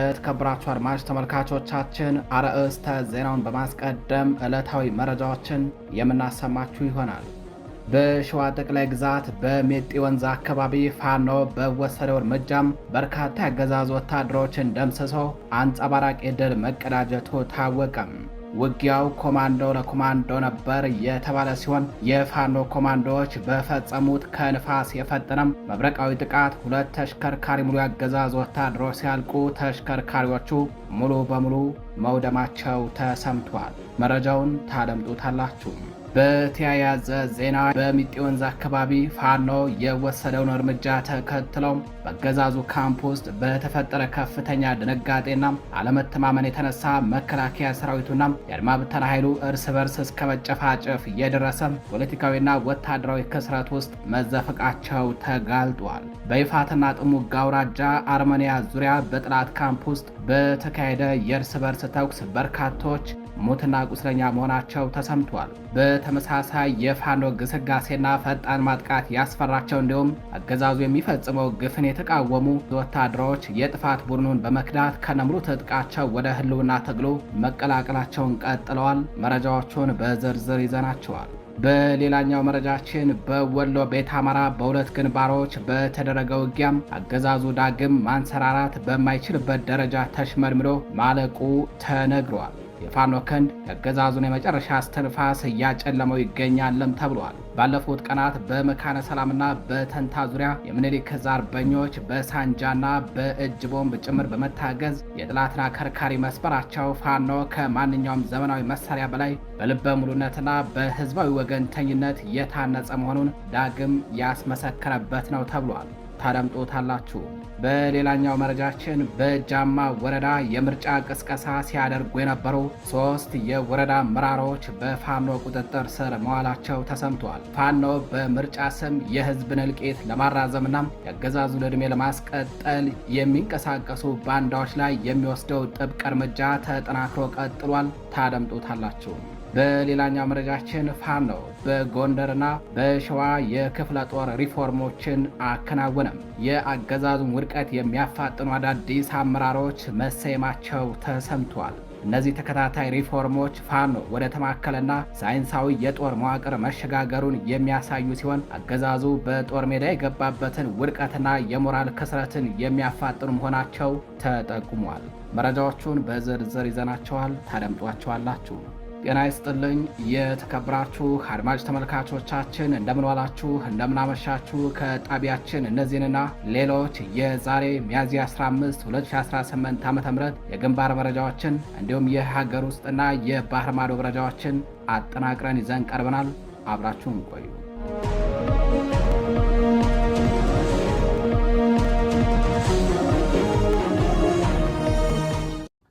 የተከበራችሁ አድማጭ ተመልካቾቻችን አርዕስተ ዜናውን በማስቀደም ዕለታዊ መረጃዎችን የምናሰማችሁ ይሆናል። በሸዋ ጠቅላይ ግዛት በሜጢ ወንዝ አካባቢ ፋኖ በወሰደው እርምጃም በርካታ የአገዛዙ ወታደሮችን ደምስሶ አንጸባራቂ ድል መቀዳጀቱ ታወቀም። ውጊያው ኮማንዶ ለኮማንዶ ነበር የተባለ ሲሆን የፋኖ ኮማንዶዎች በፈጸሙት ከንፋስ የፈጠነም መብረቃዊ ጥቃት 2 ተሽከርካሪ ሙሉ ያገዛዙ ወታደሮች ሲያልቁ ተሽከርካሪዎቹ ሙሉ በሙሉ መውደማቸው ተሰምቷል። መረጃውን ታደምጡታላችሁ። በተያያዘ ዜና በሚጢ ወንዝ አካባቢ ፋኖ የወሰደውን እርምጃ ተከትለው በአገዛዙ ካምፕ ውስጥ በተፈጠረ ከፍተኛ ድንጋጤና አለመተማመን የተነሳ መከላከያ ሰራዊቱና የአድማ ብተና ኃይሉ እርስ በርስ እስከ መጨፋጨፍ የደረሰ ፖለቲካዊና ወታደራዊ ክስረት ውስጥ መዘፈቃቸው ተጋልጧል። በይፋትና ጥሙጋ አውራጃ አርመኒያ ዙሪያ በጥላት ካምፕ ውስጥ በተካሄደ የእርስ በርስ ተኩስ በርካቶች ሞትና ቁስለኛ መሆናቸው ተሰምቷል። በተመሳሳይ የፋኖ ግስጋሴና ፈጣን ማጥቃት ያስፈራቸው እንዲሁም አገዛዙ የሚፈጽመው ግፍን የተቃወሙ ወታደሮች የጥፋት ቡድኑን በመክዳት ከነሙሉ ትጥቃቸው ወደ ህልውና ትግሉ መቀላቀላቸውን ቀጥለዋል። መረጃዎቹን በዝርዝር ይዘናቸዋል። በሌላኛው መረጃችን በወሎ ቤት አማራ በሁለት ግንባሮች በተደረገ ውጊያም አገዛዙ ዳግም ማንሰራራት በማይችልበት ደረጃ ተሽመድምዶ ማለቁ ተነግሯል። የፋኖ ክንድ የአገዛዙን የመጨረሻ እስትንፋስ እያጨለመው ይገኛልም ተብሏል። ባለፉት ቀናት በመካነ ሰላምና በተንታ ዙሪያ የምኒልክ ዕዝ አርበኞች በሳንጃና በእጅ ቦምብ ጭምር በመታገዝ የጠላትን አከርካሪ መስበራቸው ፋኖ ከማንኛውም ዘመናዊ መሳሪያ በላይ በልበ ሙሉነትና በህዝባዊ ወገንተኝነት የታነጸ መሆኑን ዳግም ያስመሰከረበት ነው ተብሏል። ታደምጦታላችሁ። በሌላኛው መረጃችን በጃማ ወረዳ የምርጫ ቅስቀሳ ሲያደርጉ የነበሩ 3 የወረዳ አመራሮች በፋኖ ቁጥጥር ስር መዋላቸው ተሰምቷል። ፋኖ በምርጫ ስም የህዝብን እልቂት ለማራዘምና የአገዛዙን ዕድሜ ለማስቀጠል የሚንቀሳቀሱ ባንዳዎች ላይ የሚወስደው ጥብቅ እርምጃ ተጠናክሮ ቀጥሏል። ታደምጦታላችሁ። በሌላኛው መረጃችን ፋኖ በጎንደርና በሸዋ የክፍለ ጦር ሪፎርሞችን አከናወነም። የአገዛዙን ውድቀት የሚያፋጥኑ አዳዲስ አመራሮች መሰየማቸው ተሰምቷል። እነዚህ ተከታታይ ሪፎርሞች ፋኖ ወደ ተማከለና ሳይንሳዊ የጦር መዋቅር መሸጋገሩን የሚያሳዩ ሲሆን አገዛዙ በጦር ሜዳ የገባበትን ውድቀትና የሞራል ክስረትን የሚያፋጥኑ መሆናቸው ተጠቁሟል። መረጃዎቹን በዝርዝር ይዘናቸዋል፣ ታደምጧቸዋላችሁ። ጤና ይስጥልኝ የተከበራችሁ አድማጭ ተመልካቾቻችን፣ እንደምንዋላችሁ እንደምናመሻችሁ። ከጣቢያችን እነዚህንና ሌሎች የዛሬ ሚያዝያ 15 2018 ዓ.ም የግንባር መረጃዎችን እንዲሁም የሀገር ውስጥና የባህር ማዶ መረጃዎችን አጠናቅረን ይዘን ቀርበናል። አብራችሁን ቆዩ።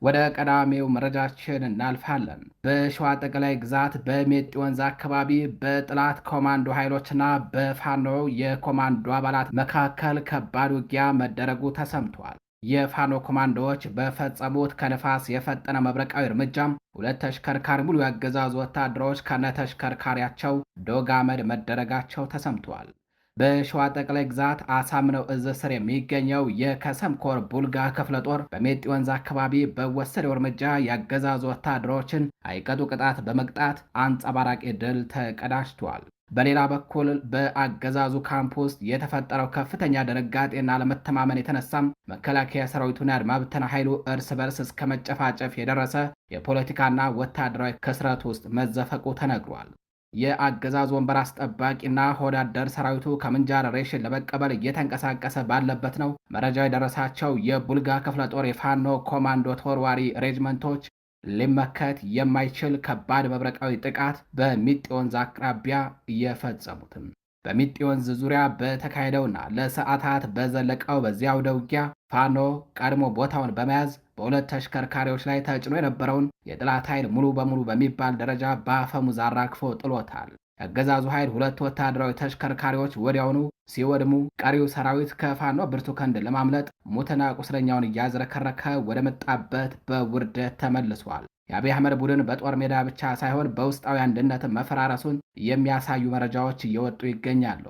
ወደ ቀዳሚው መረጃችን እናልፋለን። በሸዋ ጠቅላይ ግዛት በሜጢ ወንዝ አካባቢ በጥላት ኮማንዶ ኃይሎችና በፋኖ የኮማንዶ አባላት መካከል ከባድ ውጊያ መደረጉ ተሰምቷል። የፋኖ ኮማንዶዎች በፈጸሙት ከንፋስ የፈጠነ መብረቃዊ እርምጃም 2 ተሽከርካሪ ሙሉ ያገዛዙ ወታደሮች ከነተሽከርካሪያቸው ዶግ አመድ መደረጋቸው ተሰምቷል። በሸዋ ጠቅላይ ግዛት አሳምነው ዕዝ ስር የሚገኘው የከሰም ኮር ቡልጋ ክፍለ ጦር በሜጢ ወንዝ አካባቢ በወሰደው እርምጃ ያገዛዙ ወታደሮችን አይቀጡ ቅጣት በመቅጣት አንጸባራቂ ድል ተቀዳጅቷል። በሌላ በኩል በአገዛዙ ካምፕ ውስጥ የተፈጠረው ከፍተኛ ድንጋጤና አለመተማመን የተነሳም መከላከያ ሰራዊቱና የአድማ ብተና ኃይሉ እርስ በርስ እስከ መጨፋጨፍ የደረሰ የፖለቲካና ወታደራዊ ክስረት ውስጥ መዘፈቁ ተነግሯል። የአገዛዝ ወንበር አስጠባቂና ሆዳደር ሰራዊቱ ከምንጃር ሬሽን ለመቀበል እየተንቀሳቀሰ ባለበት ነው መረጃ የደረሳቸው የቡልጋ ክፍለ ጦር የፋኖ ኮማንዶ ተወርዋሪ ሬጅመንቶች ሊመከት የማይችል ከባድ መብረቃዊ ጥቃት በሚጢ ወንዝ አቅራቢያ እየፈጸሙትም። በሚጢ ወንዝ ዙሪያ በተካሄደውና ለሰዓታት በዘለቀው በዚያ አውደ ውጊያ ፋኖ ቀድሞ ቦታውን በመያዝ በ2 ተሽከርካሪዎች ላይ ተጭኖ የነበረውን የጠላት ኃይል ሙሉ በሙሉ በሚባል ደረጃ በአፈሙዝ አራግፎ ጥሎታል። የአገዛዙ ኃይል 2 ወታደራዊ ተሽከርካሪዎች ወዲያውኑ ሲወድሙ፣ ቀሪው ሰራዊት ከፋኖ ብርቱ ክንድ ለማምለጥ ሙትና ቁስለኛውን እያዝረከረከ ወደ መጣበት በውርደት ተመልሷል። የአብይ አህመድ ቡድን በጦር ሜዳ ብቻ ሳይሆን በውስጣዊ አንድነት መፈራረሱን የሚያሳዩ መረጃዎች እየወጡ ይገኛሉ።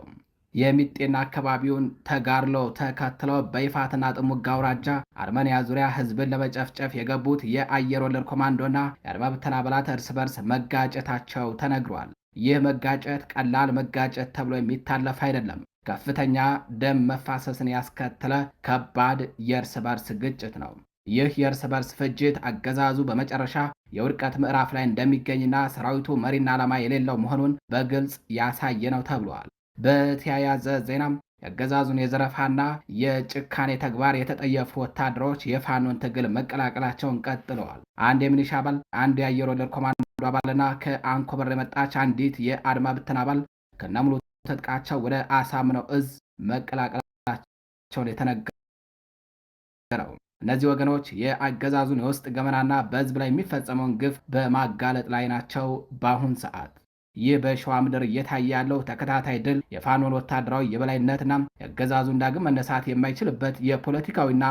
የሚጤና አካባቢውን ተጋድሎ ተከትለው በይፋትና ጥሙጋ አውራጃ አርመንያ ዙሪያ ህዝብን ለመጨፍጨፍ የገቡት የአየር ወለድ ኮማንዶና የአድማ ብተና አባላት እርስ በርስ መጋጨታቸው ተነግሯል። ይህ መጋጨት ቀላል መጋጨት ተብሎ የሚታለፍ አይደለም። ከፍተኛ ደም መፋሰስን ያስከተለ ከባድ የእርስ በርስ ግጭት ነው። ይህ የእርስ በርስ ፍጅት አገዛዙ በመጨረሻ የውድቀት ምዕራፍ ላይ እንደሚገኝና ሰራዊቱ መሪና ዓላማ የሌለው መሆኑን በግልጽ ያሳየ ነው ተብሏል። በተያያዘ ዜናም የአገዛዙን የዘረፋና የጭካኔ ተግባር የተጠየፉ ወታደሮች የፋኖን ትግል መቀላቀላቸውን ቀጥለዋል። አንድ የሚሊሻ አባል፣ አንድ የአየር ወለድ ኮማንዶ አባልና ከአንኮበር የመጣች አንዲት የአድማ ብተና አባል ከነሙሉ ትጥቃቸው ወደ አሳምነው እዝ መቀላቀላቸውን የተነገረው። እነዚህ ወገኖች የአገዛዙን የውስጥ ገመናና በህዝብ ላይ የሚፈጸመውን ግፍ በማጋለጥ ላይ ናቸው። በአሁን ሰዓት ይህ በሸዋ ምድር እየታየ ያለው ተከታታይ ድል የፋኖን ወታደራዊ የበላይነትና የአገዛዙን ዳግም መነሳት የማይችልበት የፖለቲካዊና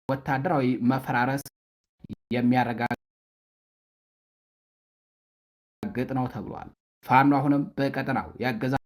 ወታደራዊ መፈራረስ የሚያረጋግጥ ነው ተብሏል። ፋኖ አሁንም በቀጠናው የአገዛዙ